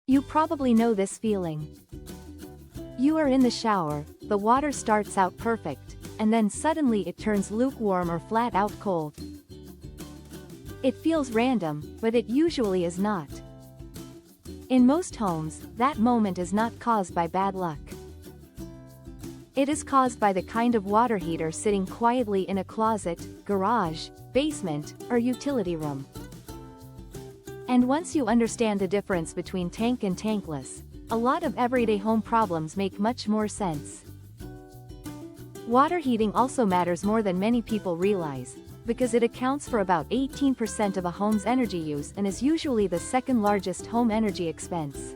You probably know this feeling. You are in the shower, the water starts out perfect, and then suddenly it turns lukewarm or flat out cold. It feels random, but it usually is not. In most homes, that moment is not caused by bad luck. It is caused by the kind of water heater sitting quietly in a closet, garage, basement, or utility room. And once you understand the difference between tank and tankless, a lot of everyday home problems make much more sense. Water heating also matters more than many people realize, because it accounts for about 18% of a home's energy use and is usually the second largest home energy expense.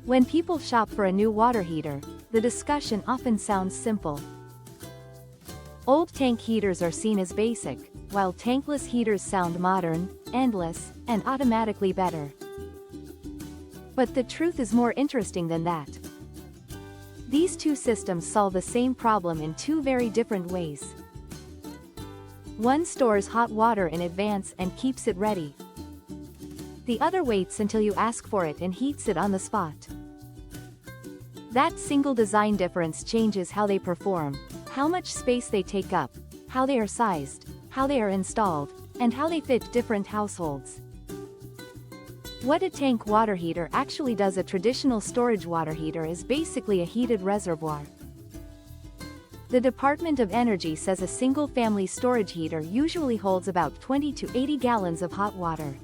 When people shop for a new water heater, the discussion often sounds simple. Old tank heaters are seen as basic, while tankless heaters sound modern, endless, and automatically better. But the truth is more interesting than that. These two systems solve the same problem in two very different ways. One stores hot water in advance and keeps it ready. The other waits until you ask for it and heats it on the spot. That single design difference changes how they perform, how much space they take up, how they are sized, how they are installed, and how they fit different households. What a tank water heater actually does. A traditional storage water heater is basically a heated reservoir. The Department of Energy says a single-family storage heater usually holds about 20 to 80 gallons of hot water.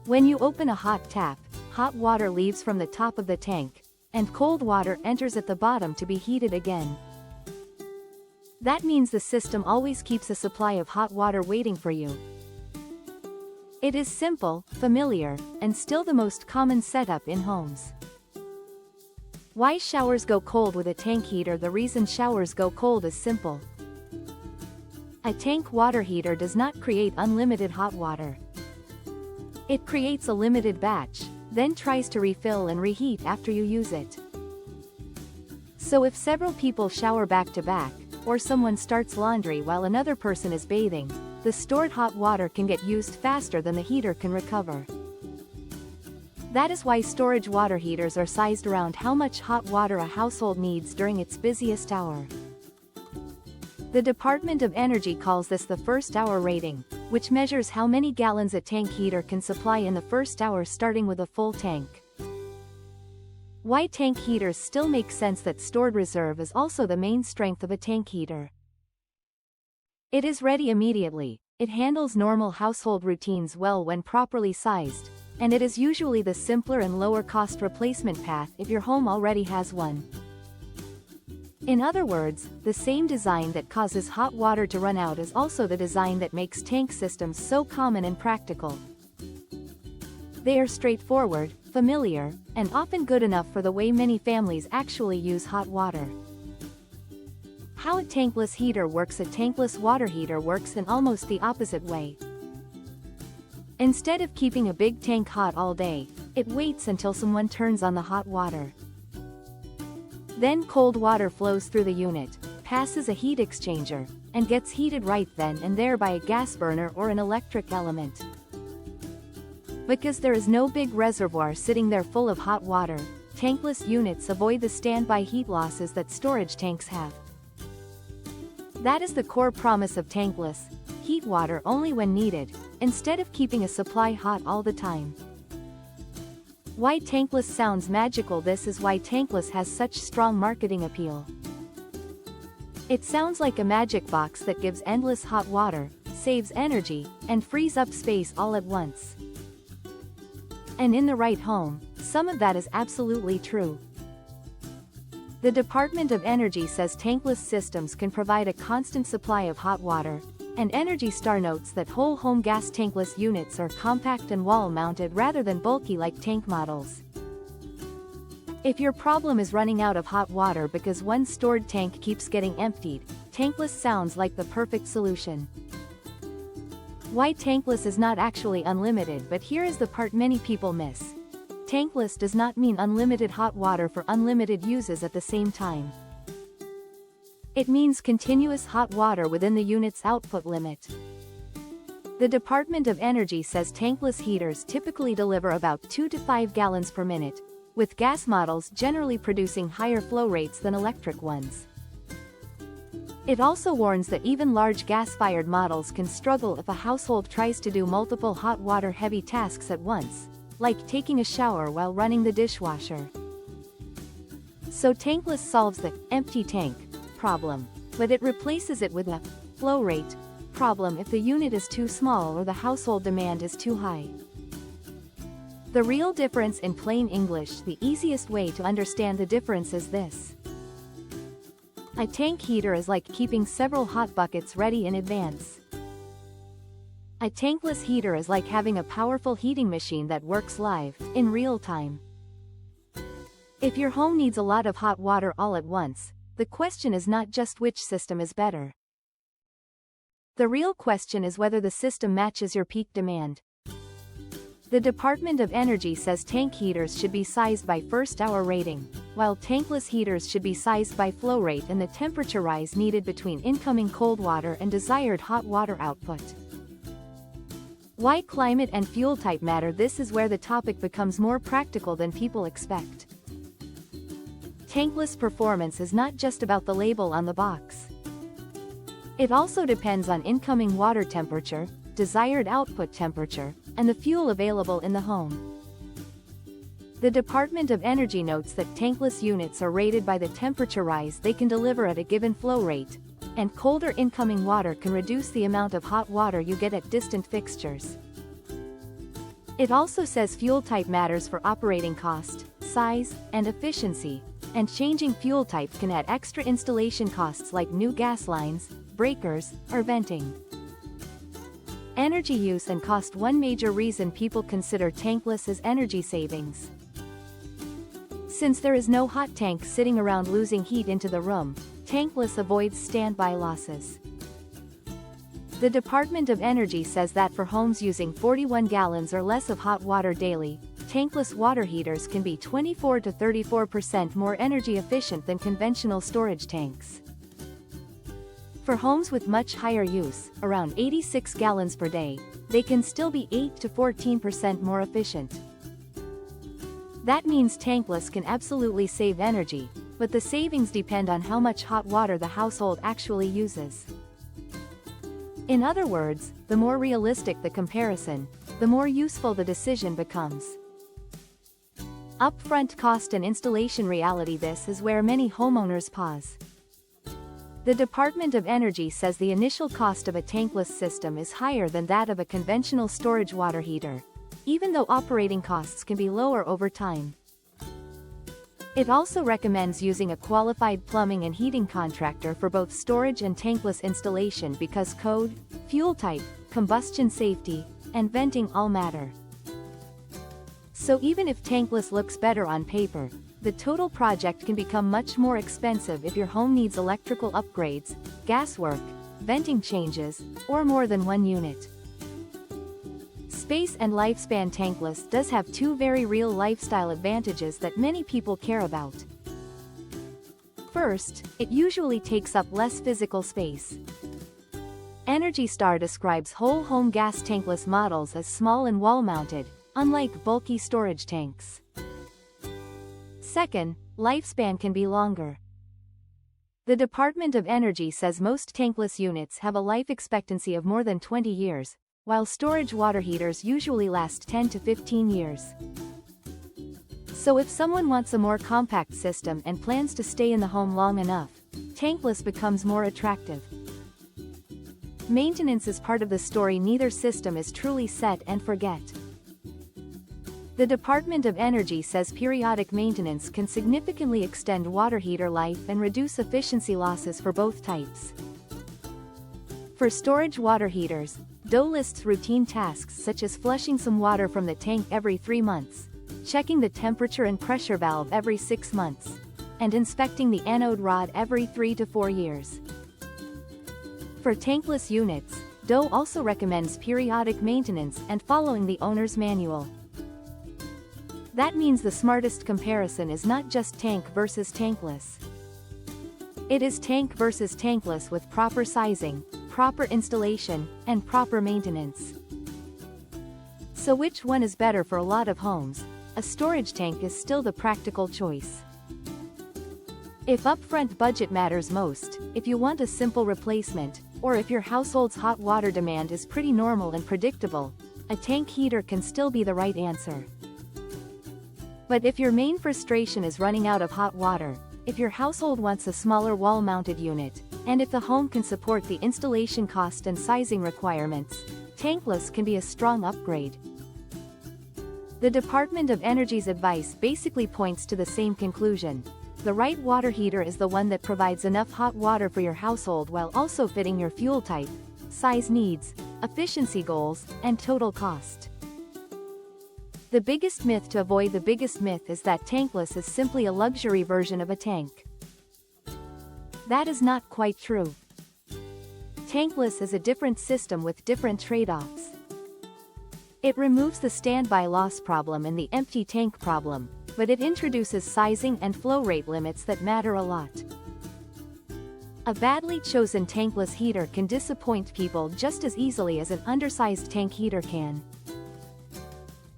When you open a hot tap, hot water leaves from the top of the tank, and cold water enters at the bottom to be heated again. That means the system always keeps a supply of hot water waiting for you. It is simple, familiar, and still the most common setup in homes. Why showers go cold with a tank heater? The reason showers go cold is simple. A tank water heater does not create unlimited hot water. It creates a limited batch, then tries to refill and reheat after you use it. So if several people shower back to back, or someone starts laundry while another person is bathing, the stored hot water can get used faster than the heater can recover. That is why storage water heaters are sized around how much hot water a household needs during its busiest hour. The Department of Energy calls this the first hour rating, which measures how many gallons a tank heater can supply in the first hour starting with a full tank. Why tank heaters still make sense. That stored reserve is also the main strength of a tank heater. It is ready immediately, it handles normal household routines well when properly sized, and it is usually the simpler and lower cost replacement path if your home already has one. In other words, the same design that causes hot water to run out is also the design that makes tank systems so common and practical. They are straightforward, familiar, and often good enough for the way many families actually use hot water. How a tankless heater works. A tankless water heater works in almost the opposite way. Instead of keeping a big tank hot all day, it waits until someone turns on the hot water. Then cold water flows through the unit, passes a heat exchanger, and gets heated right then and there by a gas burner or an electric element. Because there is no big reservoir sitting there full of hot water, tankless units avoid the standby heat losses that storage tanks have. That is the core promise of tankless: heat water only when needed, instead of keeping a supply hot all the time. Why tankless sounds magical? This is why tankless has such strong marketing appeal. It sounds like a magic box that gives endless hot water, saves energy, and frees up space all at once. And in the right home, some of that is absolutely true. The Department of Energy says tankless systems can provide a constant supply of hot water, and Energy Star notes that whole home gas tankless units are compact and wall-mounted rather than bulky like tank models. If your problem is running out of hot water because one stored tank keeps getting emptied, tankless sounds like the perfect solution. Why tankless is not actually unlimited? But here is the part many people miss. Tankless does not mean unlimited hot water for unlimited uses at the same time. It means continuous hot water within the unit's output limit. The Department of Energy says tankless heaters typically deliver about 2 to 5 gallons per minute, with gas models generally producing higher flow rates than electric ones. It also warns that even large gas-fired models can struggle if a household tries to do multiple hot water-heavy tasks at once, like taking a shower while running the dishwasher. So tankless solves the empty tank problem, but it replaces it with a flow rate problem if the unit is too small or the household demand is too high. The real difference in plain English, the easiest way to understand the difference is this. A tank heater is like keeping several hot buckets ready in advance. A tankless heater is like having a powerful heating machine that works live, in real time. If your home needs a lot of hot water all at once, the question is not just which system is better. The real question is whether the system matches your peak demand. The Department of Energy says tank heaters should be sized by first-hour rating, while tankless heaters should be sized by flow rate and the temperature rise needed between incoming cold water and desired hot water output. Why climate and fuel type matter? This is where the topic becomes more practical than people expect. Tankless performance is not just about the label on the box. It also depends on incoming water temperature, desired output temperature, and the fuel available in the home. The Department of Energy notes that tankless units are rated by the temperature rise they can deliver at a given flow rate, and colder incoming water can reduce the amount of hot water you get at distant fixtures. It also says fuel type matters for operating cost, size, and efficiency, and changing fuel type can add extra installation costs like new gas lines, breakers, or venting. Energy use and cost. One major reason people consider tankless is energy savings. Since there is no hot tank sitting around losing heat into the room, tankless avoids standby losses. The Department of Energy says that for homes using 41 gallons or less of hot water daily, tankless water heaters can be 24 to 34% more energy efficient than conventional storage tanks. For homes with much higher use, around 86 gallons per day, they can still be 8 to 14% more efficient. That means tankless can absolutely save energy, but the savings depend on how much hot water the household actually uses. In other words, the more realistic the comparison, the more useful the decision becomes. Upfront cost and installation reality. This is where many homeowners pause. The Department of Energy says the initial cost of a tankless system is higher than that of a conventional storage water heater, even though operating costs can be lower over time. It also recommends using a qualified plumbing and heating contractor for both storage and tankless installation because code, fuel type, combustion safety, and venting all matter. So even if tankless looks better on paper, the total project can become much more expensive if your home needs electrical upgrades, gas work, venting changes, or more than one unit. Space and lifespan. Tankless does have two very real lifestyle advantages that many people care about. First, it usually takes up less physical space. Energy Star describes whole home gas tankless models as small and wall-mounted, unlike bulky storage tanks. Second, lifespan can be longer. The Department of Energy says most tankless units have a life expectancy of more than 20 years, while storage water heaters usually last 10 to 15 years. So if someone wants a more compact system and plans to stay in the home long enough, tankless becomes more attractive. Maintenance is part of the story. Neither system is truly set and forget. The Department of Energy says periodic maintenance can significantly extend water heater life and reduce efficiency losses for both types. For storage water heaters, DOE lists routine tasks such as flushing some water from the tank every 3 months, checking the temperature and pressure valve every 6 months, and inspecting the anode rod every 3 to 4 years. For tankless units, DOE also recommends periodic maintenance and following the owner's manual. That means the smartest comparison is not just tank versus tankless. It is tank versus tankless with proper sizing, proper installation, and proper maintenance. So which one is better for a lot of homes? A storage tank is still the practical choice. If upfront budget matters most, if you want a simple replacement, or if your household's hot water demand is pretty normal and predictable, a tank heater can still be the right answer. But if your main frustration is running out of hot water, if your household wants a smaller wall-mounted unit, and if the home can support the installation cost and sizing requirements, Tankless can be a strong upgrade. The Department of Energy's advice basically points to the same conclusion. The right water heater is the one that provides enough hot water for your household while also fitting your fuel type, size needs, efficiency goals, and total cost. The biggest myth to avoid the biggest myth is that Tankless is simply a luxury version of a tank. That is not quite true. Tankless is a different system with different trade-offs. It removes the standby loss problem and the empty tank problem, but it introduces sizing and flow rate limits that matter a lot. A badly chosen tankless heater can disappoint people just as easily as an undersized tank heater can.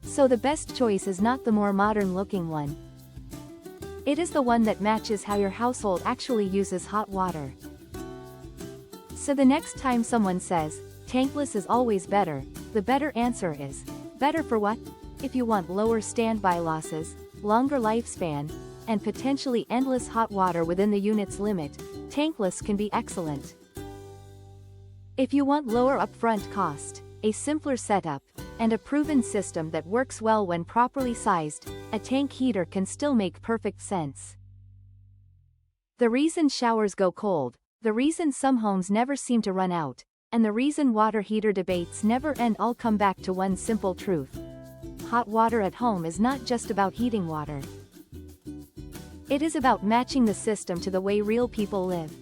So the best choice is not the more modern-looking one. It is the one that matches how your household actually uses hot water. So the next time someone says, tankless is always better, the better answer is, better for what? If you want lower standby losses, longer lifespan, and potentially endless hot water within the unit's limit, Tankless can be excellent. If you want lower upfront cost, a simpler setup, and a proven system that works well when properly sized, a tank heater can still make perfect sense. The reason showers go cold, the reason some homes never seem to run out, and the reason water heater debates never end all come back to one simple truth. Hot water at home is not just about heating water. It is about matching the system to the way real people live.